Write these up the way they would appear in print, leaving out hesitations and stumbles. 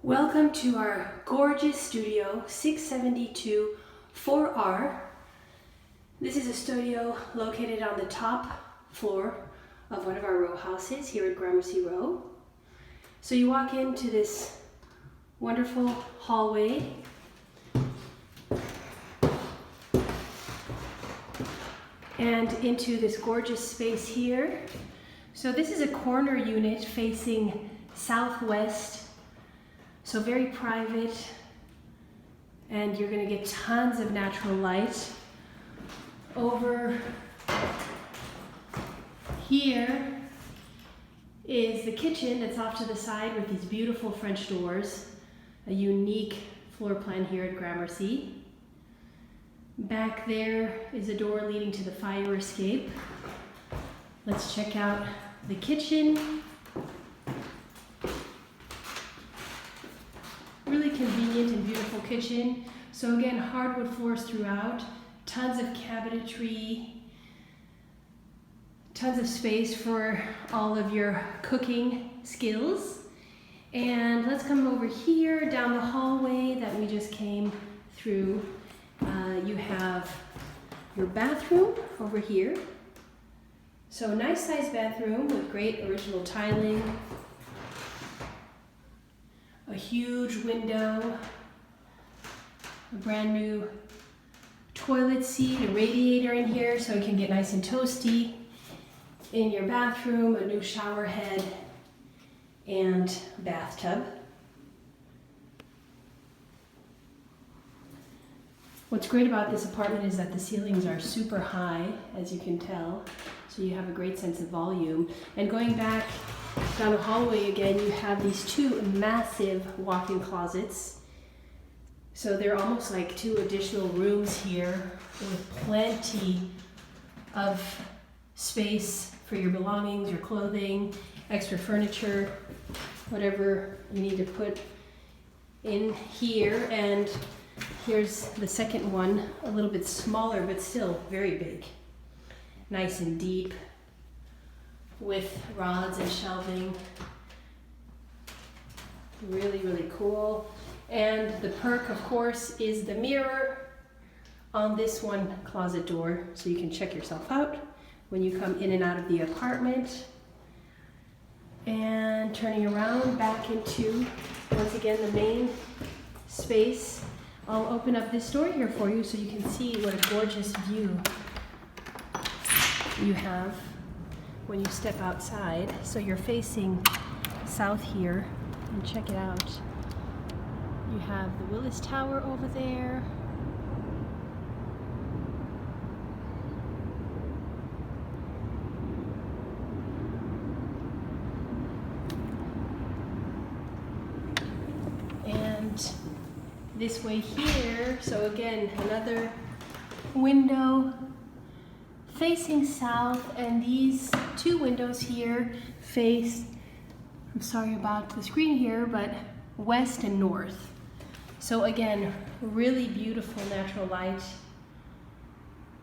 Welcome to our gorgeous studio 672 4R. This is a studio located on the top floor of one of our row houses here at Gramercy Row. So you walk into this wonderful hallway and into this gorgeous space here. So this is a corner unit facing southwest. So very private, and you're going to get tons of natural light. Over here is the kitchen that's off to the side with these beautiful French doors, a unique floor plan here at Gramercy. Back there is a door leading to the fire escape. Let's check out the kitchen. Really convenient and beautiful kitchen. So again, hardwood floors throughout, tons of cabinetry, tons of space for all of your cooking skills. And let's come over here down the hallway that we just came through. You have your bathroom over here. So nice sized bathroom with great original tiling. A huge window, a brand new toilet seat, a radiator in here so it can get nice and toasty. In your bathroom, a new shower head and bathtub. What's great about this apartment is that the ceilings are super high, as you can tell, so you have a great sense of volume. And going back down the hallway again, you have these two massive walk-in closets. So they're almost like two additional rooms here with plenty of space for your belongings, your clothing, extra furniture, whatever you need to put in here. And here's the second one, a little bit smaller, but still very big. Nice and deep, with rods and shelving. Really, really cool. And the perk, of course, is the mirror on this one closet door, so you can check yourself out when you come in and out of the apartment. And turning around back into, once again, the main space. I'll open up this door here for you so you can see what a gorgeous view you have when you step outside. So you're facing south here, and check it out. You have the Willis Tower over there. And this way here, so again, another window facing south, and these two windows here face, I'm sorry about the screen here, but west and north. So again, really beautiful natural light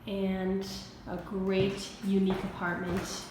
and a great, unique apartment.